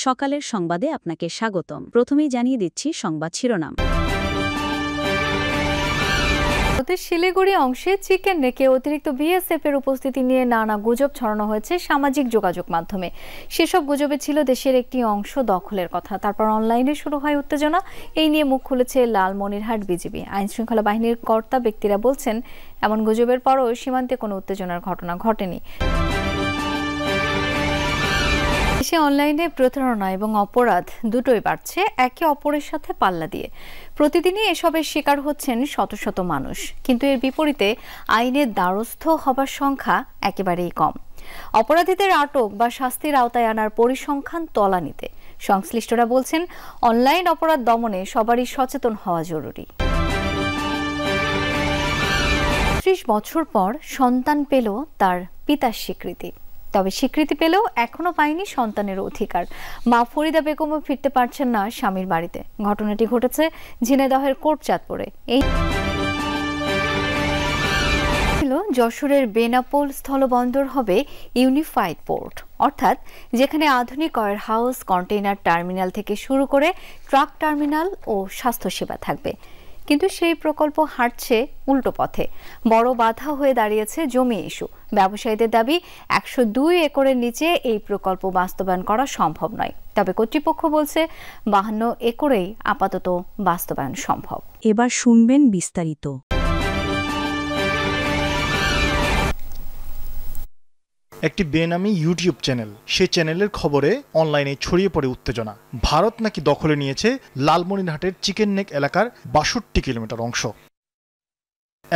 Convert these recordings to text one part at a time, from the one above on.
সকালের সংবাদে আপনাকে স্বাগতম। প্রথমেই জানিয়ে দিচ্ছি সংবাদ শিরোনাম। শিলিগুড়ি অংশে চিকেন নেকে অতিরিক্ত বিএসএফ এর উপস্থিতি নিয়ে নানা গুজব ছড়ানো হয়েছে সামাজিক যোগাযোগ মাধ্যমে। সেসব গুজবে ছিল দেশের একটি অংশ দখলের কথা। তারপর অনলাইনে শুরু হয় উত্তেজনা। এই নিয়ে মুখ খুলেছে লালমনিরহাট বিজিবি। আইন শৃঙ্খলা বাহিনীর কর্তা ব্যক্তিরা বলছেন, এমন গুজবের পরও সীমান্তে কোনো উত্তেজনার ঘটনা ঘটেনি। দেশে অনলাইনে প্রতারণা এবং অপরাধ দুটোই বাড়ছে একে অপরের সাথে পাল্লা দিয়ে। প্রতিদিনই এসবের শিকার হচ্ছেন শত শত মানুষ, কিন্তু এর বিপরীতে আইনের দ্বারস্থ হবার সংখ্যা একেবারেই কম। অপরাধীদের আটক বা শাস্তির আওতায় আনার পরিসংখ্যান তলানিতে। সংশ্লিষ্টরা বলছেন, অনলাইন অপরাধ দমনে সবারই সচেতন হওয়া জরুরি। ৩০ বছর পর সন্তান পেল তার পিতার স্বীকৃতি। তবে স্বীকৃতি পেলেও এখনো পায়নি সন্তানের অধিকার। মা ফরিদা বেগমও ফিরতে পারছেন না স্বামীর বাড়িতে। ঘটনাটি ঘটেছে ঝিনাইদহের কোটচাঁদপুরে। এই যশোরের বেনাপোল স্থলবন্দর হবে ইউনিফাইড পোর্ট, অর্থাৎ যেখানে আধুনিক ওয়্যার হাউস, কন্টেইনার টার্মিনাল থেকে শুরু করে ট্রাক টার্মিনাল ও স্বাস্থ্যসেবা থাকবে। কিন্তু সেই প্রকল্প হাঁটছে উল্টো পথে। বড় বাধা হয়ে দাঁড়িয়েছে জমি ইস্যু। ব্যবসায়ীদের দাবি, ১০২ একরের নিচে এই প্রকল্প বাস্তবায়ন করা সম্ভব নয়। তবে কর্তৃপক্ষ বলছে ৫২ একরেই আপাতত বাস্তবায়ন সম্ভব। এবার শুনবেন বিস্তারিত। একটি বেনামি ইউটিউব চ্যানেল, সেই চ্যানেলের খবরে অনলাইনে ছড়িয়ে পড়ে উত্তেজনা। ভারত নাকি দখলে নিয়েছে লালমনিরহাটের চিকেন নেক এলাকার ৬২ কিলোমিটার অংশ।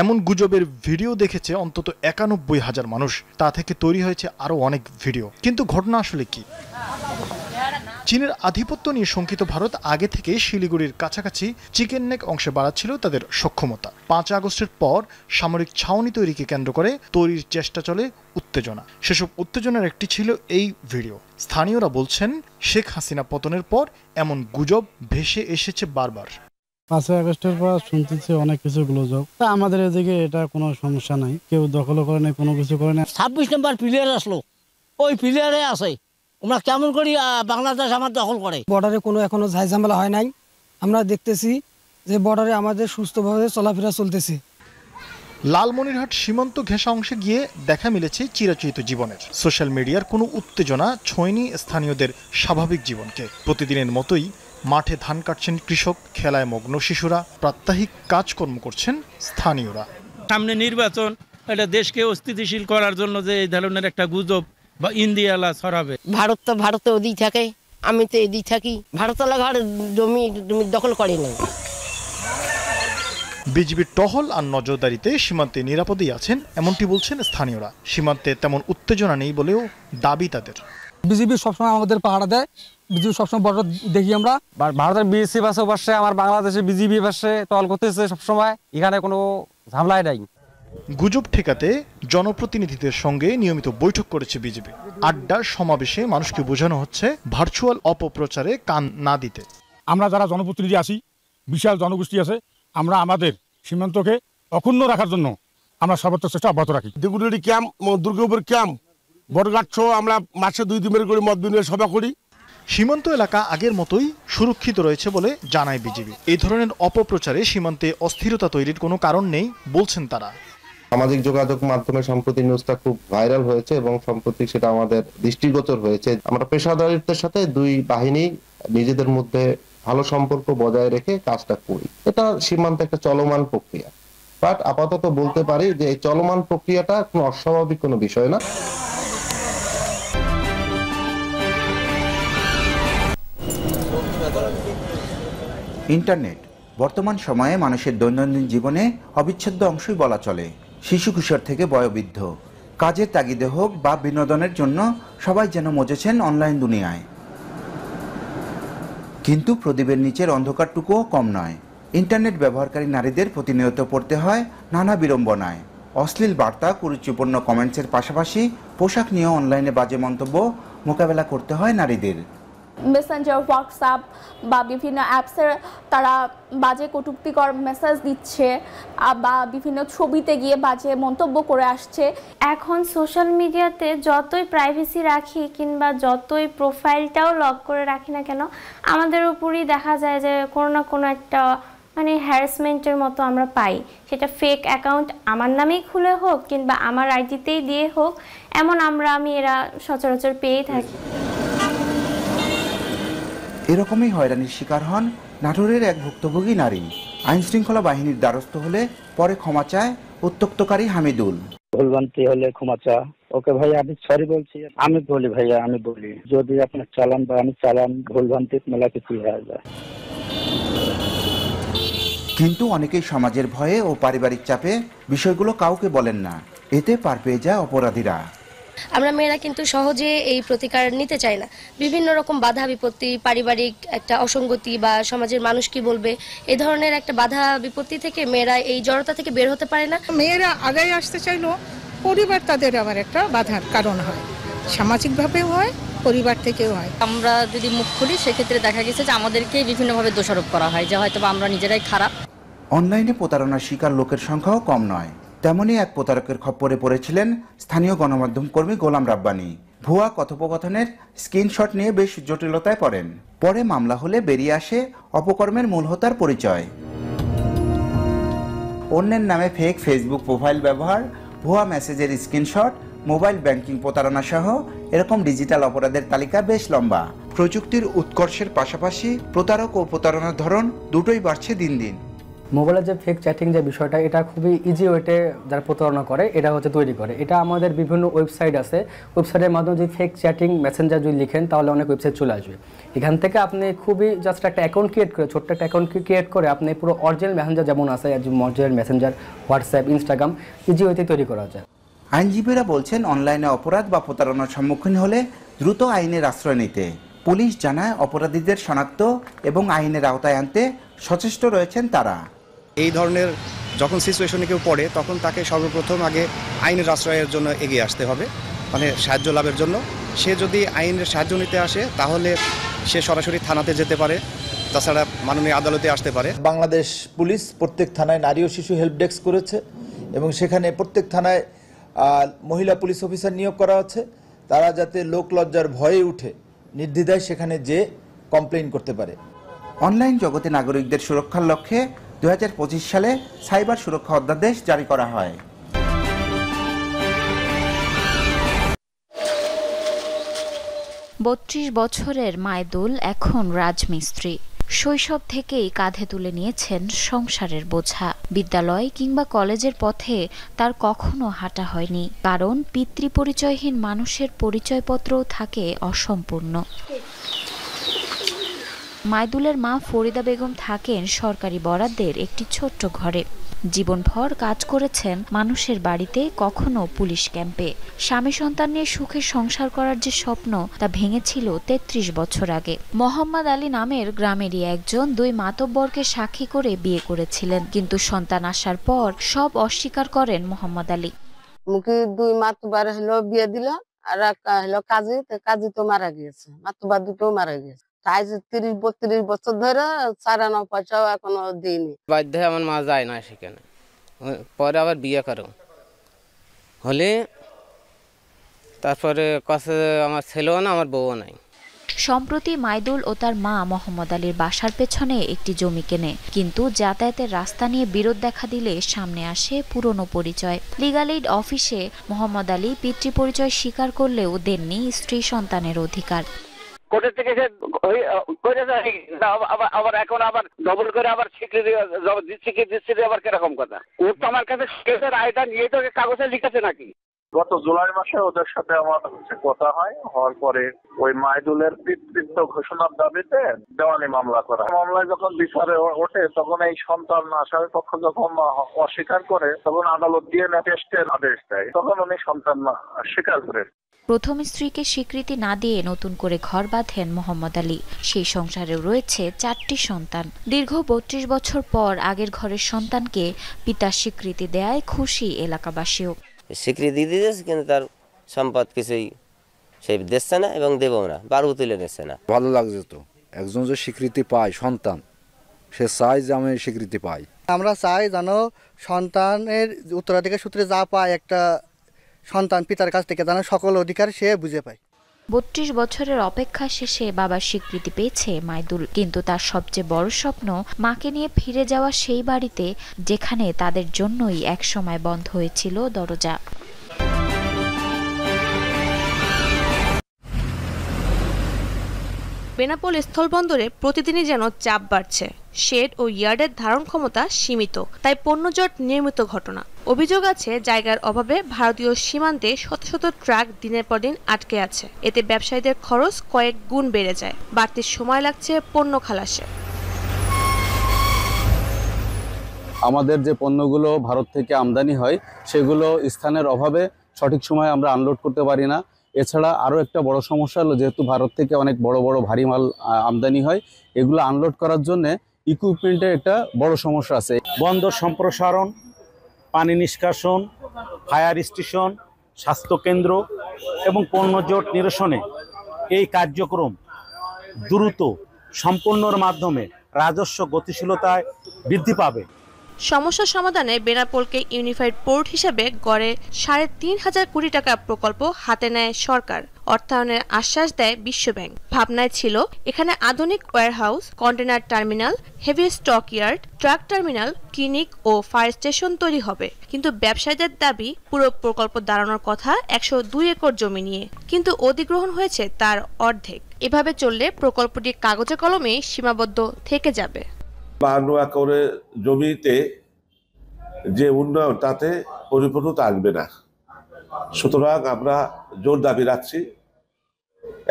এমন গুজবের ভিডিও দেখেছে অন্তত ৯১,০০০ মানুষ। তা থেকে তৈরি হয়েছে আরও অনেক ভিডিও। কিন্তু ঘটনা আসলে কি? চীনের আধিপত্য নিয়ে শঙ্কিত ভারত আগে থেকে শিলিগুড়ির কাছাকাছি চিকেন নেক অংশে বাড়াচ্ছিল তাদের সক্ষমতা। ৫ আগস্টের পর সামরিক ছাউনি তৈরিকে কেন্দ্র করে তৈরির চেষ্টা চলে উত্তেজনা। সেসব উত্তেজনার একটি ছিল এই ভিডিও। স্থানীয়রা বলছেন, শেখ হাসিনা পতনের পর এমন গুজব ভেসে এসেছে বারবার। ৫ আগস্টের পর শুনতেছি অনেক কিছু গুজব। তা আমাদের এদিকে এটা কোনো সমস্যা নাই, কেউ দখল করে নাই, কোনো কিছু করে নাই। ২৬ নম্বর প্লেয়ার আসলো, ওই প্লেয়ারে আছে। আমরা কেমন করি বাংলাদেশ আমার দখল করে? বর্ডারে কোনো এখনো ঝাইঝামেলা হয় নাই। আমরা দেখতেছি যে বর্ডারে আমাদের সুস্থভাবে চলাফেরা চলতেছে। লালমনিরহাট সীমান্ত ঘেঁষা অংশে গিয়ে দেখা মিলেছে চিরাচরিত জীবনের। সোশ্যাল মিডিয়ার কোনো উত্তেজনা ছোঁয়নি স্থানীয়দের স্বাভাবিক জীবনকে। প্রতিদিনের মতোই মাঠে ধান কাটছেন কৃষক, খেলায় মগ্ন শিশুরা, প্রাত্যহিক কাজকর্ম করছেন স্থানীয়রা। সামনে নির্বাচন, এটা দেশকে অস্থিতিশীল করার জন্য যে এই ধরনের একটা গুজব বা ইন্ডিয়ালা ছড়াবে। ভারত তো ভারতে ওদিক থাকে, আমি তো এদিক থাকি। ভারতলা ঘর জমি দখল করে নাই। বিজিবির টহল আর নজরদারিতে সীমান্তে নিরাপদেই আছেন, এমনটি বলছেন স্থানীয়রা। সীমান্তে তেমন উত্তেজনা নেই বলেও দাবি তাদের। বিজিবি সবসময় আমাদের পাহারা দেয়, বিজিবি সবসময় বর্ডার দেখি আমরা। ভারতের বিএসএফ আছে পাশে, আমার বাংলাদেশের বিজিবি পাশে টহল করতেছে সবসময়, এখানে কোনো ঝামেলাই নাই। গুজব ঠেকাতে জনপ্রতিনিধিদের সঙ্গে নিয়মিত বৈঠক করেছে বিজেপি। আড্ডার সমাবেশে মানুষকে বোঝানো হচ্ছে ভার্চুয়াল অপপ্রচারে কান না দিতে। আমরা যারা জনপ্রতিনিধি আছি, বিশাল জনগোষ্ঠী আছে, আমরা আমাদের সীমান্তকে অক্ষুণ্ণ রাখার জন্য আমরা সর্বোচ্চ চেষ্টা অব্যাহত রাখি। দিগুড়ি ক্যাম্প, দুর্গাপুর ক্যাম্প, বড়ঘাট সহ আমরা মাসে ২ দিনের করে মত বিনিময় সভা করি। সীমান্ত এলাকা আগের মতোই সুরক্ষিত রয়েছে বলে জানায় বিজেপি। এই ধরনের অপপ্রচারে সীমান্তে অস্থিরতা তৈরির কোনো কারণ নেই বলছেন তারা। সামাজিক যোগাযোগ মাধ্যমে সম্প্রতি নিউজটা খুব ভাইরাল হয়েছে এবং সম্প্রতি সেটা আমাদের দৃষ্টিগোচর হয়েছে। আমরা পেশাদারিত্বের সাথে দুই বাহিনী নিজেদের মধ্যে ভালো সম্পর্ক বজায় রেখে কাজটা করি। এটা সীমান্তে একটা চলমান প্রক্রিয়া, বাট আপাতত বলতে পারি যে এই চলমান প্রক্রিয়াটা কোনো অস্বাভাবিক কোনো বিষয় না। ইন্টারনেট বর্তমান সময়ে মানুষের দৈনন্দিন জীবনে অবিচ্ছেদ্য অংশই বলা চলে। শিশু কিশোর থেকে বয়োবৃদ্ধ, কাজের তাগিদে হোক বা বিনোদনের জন্য সবাই যেন মজেছেন অনলাইন দুনিয়ায়। কিন্তু প্রদীপের নিচের অন্ধকারটুকুও কম নয়। ইন্টারনেট ব্যবহারকারী নারীদের প্রতিনিয়ত পড়তে হয় নানা বিড়ম্বনায়। অশ্লীল বার্তা, কুরুচিপূর্ণ কমেন্টসের পাশাপাশি পোশাক নিয়েও অনলাইনে বাজে মন্তব্য মোকাবেলা করতে হয় নারীদের। মেসেঞ্জার, হোয়াটসঅ্যাপ বা বিভিন্ন অ্যাপসের তারা বাজে কটূক্তিকর মেসেজ দিচ্ছে বা বিভিন্ন ছবিতে গিয়ে বাজে মন্তব্য করে আসছে। এখন সোশ্যাল মিডিয়াতে যতই প্রাইভেসি রাখি কিংবা যতই প্রোফাইলটাও লক করে রাখি না কেন, আমাদের উপরই দেখা যায় যে কোনো না কোনো একটা মানে হ্যারাসমেন্টের মতো আমরা পাই। সেটা ফেক অ্যাকাউন্ট আমার নামেই খুলে হোক কিংবা আমার আইডিতেই দিয়ে হোক, এমন আমি এরা সচরাচর পেয়েই থাকি। এরকমই হয়রানির শিকার হন নাটোরের এক ভুক্তভোগী নারী। আইনশৃঙ্খলা বাহিনীর দ্বারস্থ হলে পরে ক্ষমা চায় উত্ত্যক্তকারী হামিদুল। ভুলভ্রান্তি হলে ক্ষমা চা। ওকে ভাইয়া আমি সরি বলছি। আমি বলি ভাইয়া, আমি বলি যদি আপনার চালান বা আমি চালান ভুলভ্রান্তি মেলা কিছু হয়ে যায়। কিন্তু অনেকেই সমাজের ভয়ে ও পারিবারিক চাপে বিষয়গুলো কাউকে বলেন না। এতে পার পেয়ে যায় অপরাধীরা। আমরা মেয়েরা কিন্তু সহজে এই প্রতিকার নিতে চাই না। বিভিন্ন রকম বাধা বিপত্তি, পারিবারিক একটা অসঙ্গতি বা সমাজের মানুষ কি বলবে, এই ধরনের একটা বাধা বিপত্তি থেকে মেয়েরা এই জড়তা থেকে বের হতে পারে না। মেয়েরা আগে আসতে চাইলেও পরিবার তাদের আবার একটা বাধার কারণ হয়, সামাজিকভাবেও হয়, পরিবার থেকেও হয়। আমরা যদি মুখ খুলি সেক্ষেত্রে দেখা গেছে যে আমাদেরকে বিভিন্নভাবে দোষারোপ করা হয় যে হয়তো আমরা নিজেরাই খারাপ। অনলাইনে প্রতারণার শিকার লোকের সংখ্যাও কম নয়। তেমনই এক প্রতারকের খপ্পরে পড়েছিলেন স্থানীয় গণমাধ্যম কর্মী গোলাম রাব্বানী। ভুয়া কথোপকথনের স্ক্রিনশট নিয়ে বেশ জটিলতায় পড়েন। পরে মামলা হলে বেরিয়ে আসে অপকর্মের মূল হোতার পরিচয়। অন্যের নামে ফেক ফেসবুক প্রোফাইল ব্যবহার, ভুয়া মেসেজের স্ক্রিনশট, মোবাইল ব্যাংকিং প্রতারণা সহ এরকম ডিজিটাল অপরাধের তালিকা বেশ লম্বা। প্রযুক্তির উৎকর্ষের পাশাপাশি প্রতারক ও প্রতারণার ধরন দুটোই বাড়ছে দিন দিন। মোবাইলের যে ফেক চ্যাটিং যে বিষয়টা, এটা খুবই ইজি ওয়েতে যারা প্রতারণা করে এটা তৈরি করে। এটা আমাদের বিভিন্ন ওয়েবসাইট আছে, ওয়েবসাইটের মাধ্যমে যদি ফেক চ্যাটিং মেসেঞ্জার যদি লিখেন তাহলে অনেক ওয়েবসাইট চলে আসবে। এখান থেকে আপনি খুবই জাস্ট একটা অ্যাকাউন্ট ক্রিয়েট করে, ছোট্ট একটা অ্যাকাউন্ট ক্রিয়েট করে আপনি পুরো অরিজিনাল মেসেঞ্জার যেমন আছে, original Messenger, WhatsApp, Instagram easy ওয়েতে তৈরি করা যায়। আইনজীবীরা বলছেন অনলাইনে অপরাধ বা প্রতারণার সম্মুখীন হলে দ্রুত আইনের আশ্রয় নিতে। পুলিশ জানায় অপরাধীদের শনাক্ত এবং আইনের আওতায় আনতে সচেষ্ট রয়েছেন তারা। এই ধরনের যখন সিচুয়েশনে কেউ পড়ে তখন তাকে সর্বপ্রথম আগে আইনের আশ্রয়ের জন্য এগিয়ে আসতে হবে, মানে সাহায্য লাভের জন্য। সে যদি আইনের সাহায্য নিতে আসে তাহলে সে সরাসরি থানাতে যেতে পারে, তাছাড়া মাননীয় আদালতে আসতে পারে। বাংলাদেশ পুলিশ প্রত্যেক থানায় নারী ও শিশু হেল্প ডেস্ক করেছে এবং সেখানে প্রত্যেক থানায় মহিলা পুলিশ অফিসার নিয়োগ করা হচ্ছে। তারা যাতে লোক লজ্জার ভয়ে উঠে নির্দ্বিধায় সেখানে যে কমপ্লেইন করতে পারে। অনলাইন জগতে নাগরিকদের সুরক্ষার লক্ষ্যে 2025 সালে সাইবার সুরক্ষা অধ্যাদেশ জারি করা হয়। 32 বছরের মাইদুল এখন রাজমিস্ত্রি। শৈশব থেকেই কাঁধে তুলে নিয়েছেন সংসারের বোঝা। বিদ্যালয় কিংবা কলেজের পথে তার কখনো হাঁটা হয়নি, কারণ পিতৃপরিচয়হীন মানুষের পরিচয়পত্রও থাকে অসম্পূর্ণ। মাইদুলের মা ফরিদা বেগম থাকেন সরকারি বরাদ্দের একটি ছোট্ট ঘরে। জীবনভর কাজ করেছেন মানুষের বাড়িতে, কখনো পুলিশ ক্যাম্পে। স্বামী সন্তান নিয়ে সুখে সংসার করার যে স্বপ্ন তা ভেঙেছিল 33 বছর আগে। মোহাম্মদ আলী নামের গ্রামেরই একজন 2 মাতব্বরকে সাক্ষী করে বিয়ে করেছিলেন, কিন্তু সন্তান আসার পর সব অস্বীকার করেন মোহাম্মদ আলী। মুখে 2 মাতব্বর বিয়ে দিল, আর কাজী তো মারা গিয়েছে, মাতব্বর দুটো মারা গিয়েছে। 30-32 বছর ধরে চারানো পয়সাও এখনো দিইনি। বাধ্য আমার মা যায় না সেখানে, পরে আবার বিয়ে করো হলে তারপরে কাছে আমার ছেলেও না, আমার বউও নাই। সম্প্রতি মাইদুল ও তার মা মোহাম্মদ আলীর বাসার পেছনে একটি জমি কেনে, কিন্তু যাতায়াতের রাস্তা নিয়ে বিরোধ দেখা দিলে সামনে আসে পুরনো পরিচয়। লিগ্যাল এইড অফিসে মোহাম্মদ আলী পিতৃপরিচয় স্বীকার করলেও দেননি স্ত্রী সন্তানের অধিকার। কোর্টের থেকে আবার এখন আবার ডবল করে আবার স্বীকৃতি দিচ্ছে, আবার কিরকম কথা? ওর তো আমার কাছে রায়টা নিয়ে তো কাগজে লিখেছে নাকি? গত জুলাই মাসে ওদের সাথে আমার কথা হয়, হওয়ার পরে ওই মাইদুলের পিতৃত্ব ঘোষণার দাবিতে দেওয়ানি মামলা করা। মামলায় যখন বিচারে ওঠে তখন এই সন্তান আসামি পক্ষ যখন অস্বীকার করে তখন আদালত ডিএনএ টেস্টের আদেশ দেয়, তখন উনি সন্তান স্বীকার করে। প্রথম স্ত্রীকে স্বীকৃতি না দিয়ে নতুন করে ঘর বাঁধেন মোহাম্মদ আলী। সেই সংসারেও রয়েছে 4টি সন্তান। দীর্ঘ 32 বছর পর আগের ঘরের সন্তানকে পিতার স্বীকৃতি দেয়ায় খুশি এলাকাবাসীও। স্বীকৃতি দিয়েছে, কিন্তু তার সম্পদ কিছুই সে দিচ্ছে না এবং দেবও না, বারও তুলে নিচ্ছে না। ভালো লাগছে তো, একজন যে স্বীকৃতি পায় সন্তান, সে চাই যে আমি স্বীকৃতি পাই। আমরা চাই যেন সন্তানের উত্তরাধিকার সূত্রে যা পায় একটা সন্তান পিতার কাছ থেকে যেন সকল অধিকার সে বুঝে পায়। 32 বছরের অপেক্ষা শেষে বাবার স্বীকৃতি পেয়েছে মাইদুল, কিন্তু তার সবচেয়ে বড় স্বপ্ন মাকে নিয়ে ফিরে যাওয়া সেই বাড়িতে যেখানে তাদের জন্যই একসময় বন্ধ হয়েছিল দরজা। বেনাপোল স্থলবন্দরে প্রতিদিনই যেন চাপ বাড়ছে। শেড ও ইয়ার্ডের ধারণ ক্ষমতা সীমিত, তাই পণ্যজট নিয়মিত ঘটনা। অভিযোগ আছে জায়গার অভাবে ভারতীয় সীমান্তে শত শত ট্রাক দিনের পর দিন আটকে আছে। এতে ব্যবসায়ীদের খরচ কয়েক গুণ বেড়ে যায়, বাড়তি সময় লাগছে পণ্য খালাসে। আমাদের যে পণ্যগুলো ভারত থেকে আমদানি হয় সেগুলো স্থানের অভাবে সঠিক সময়ে আমরা আনলোড করতে পারি না। এছাড়া আরও একটা বড় সমস্যা হলো, যেহেতু ভারত থেকে অনেক বড় বড় ভারী মাল আমদানি হয়, এগুলো আনলোড করার জন্য ইকুইপমেন্টের একটা বড় সমস্যা আছে। বন্দর সম্প্রসারণ, পানি নিষ্কাশন, ফায়ার স্টেশন, স্বাস্থ্যকেন্দ্র এবং পণ্যজট নিরসনে এই কার্যক্রম দ্রুত সম্পন্নর মাধ্যমে রাজস্ব গতিশীলতায় বৃদ্ধি পাবে। সমস্যা সমাধানে বেনাপোলকে ইউনিফাইড পোর্ট হিসেবে গড়ে ৩,৫০০ কোটি টাকা প্রকল্প হাতে নেয় সরকার। অর্থায়নের আশ্বাস দেয় বিশ্বব্যাংক। ভাবনায় ছিল এখানে আধুনিক warehouse, container terminal, heavy stock yard, truck terminal, clinic ও ফায়ার স্টেশন তৈরি হবে। কিন্তু ব্যবসায়ীদের দাবি পুরো প্রকল্প দাঁড়ানোর কথা ১০২ একর জমি নিয়ে, কিন্তু অধিগ্রহণ হয়েছে তার অর্ধেক। এভাবে চললে প্রকল্পটি কাগজে কলমে সীমাবদ্ধ থেকে যাবে। ৫২ একরের জমিতে যে উন্নয়ন তাতে পরিপূর্ণতা আসবে না। সুতরাং আমরা জোর দাবি রাখছি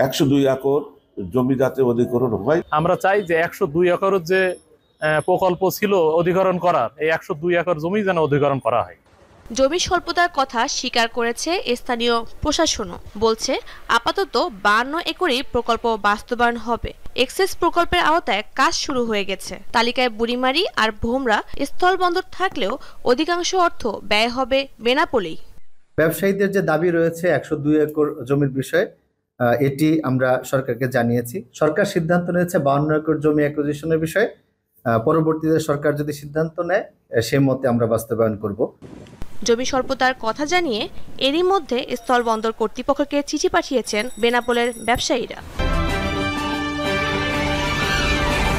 ১০২ একর জমি যাতে অধিগ্রহণ হয়। আমরা চাই যে ১০২ একরের যে প্রকল্প ছিল অধিগ্রহণ করার, এই ১০২ একর জমি যেন অধিগ্রহণ করা হয়। জমি স্বল্পতার কথা স্বীকার করেছে স্থানীয় প্রশাসনও, বলছে আপাতত ৫২ একরেই প্রকল্প বাস্তবায়ন হবে। এক্সেস প্রকল্পের আওতায় কাজ শুরু হয়ে গেছে। তালিকায় বুড়িমারি আর ভোমরা স্থলবন্দর থাকলেও অধিকাংশ অর্থ ব্যয় হবে বেনাপোলেই। ব্যবসায়ীদের যে দাবি রয়েছে ১০২ একর জমির বিষয়ে, এটি আমরা সরকারকে জানিয়েছি। সরকার সিদ্ধান্ত নিয়েছে ৫২ একর জমি অ্যাকুইজিশনের বিষয়ে। পরবর্তীতে সরকার যদি সিদ্ধান্ত নেয় সেই মতে আমরা বাস্তবায়ন করব। জমি স্বল্পতার কথা জানিয়ে এরই মধ্যে স্থলবন্দর কর্তৃপক্ষকে চিঠি পাঠিয়েছেন বেনাপোলের ব্যবসায়ীরা।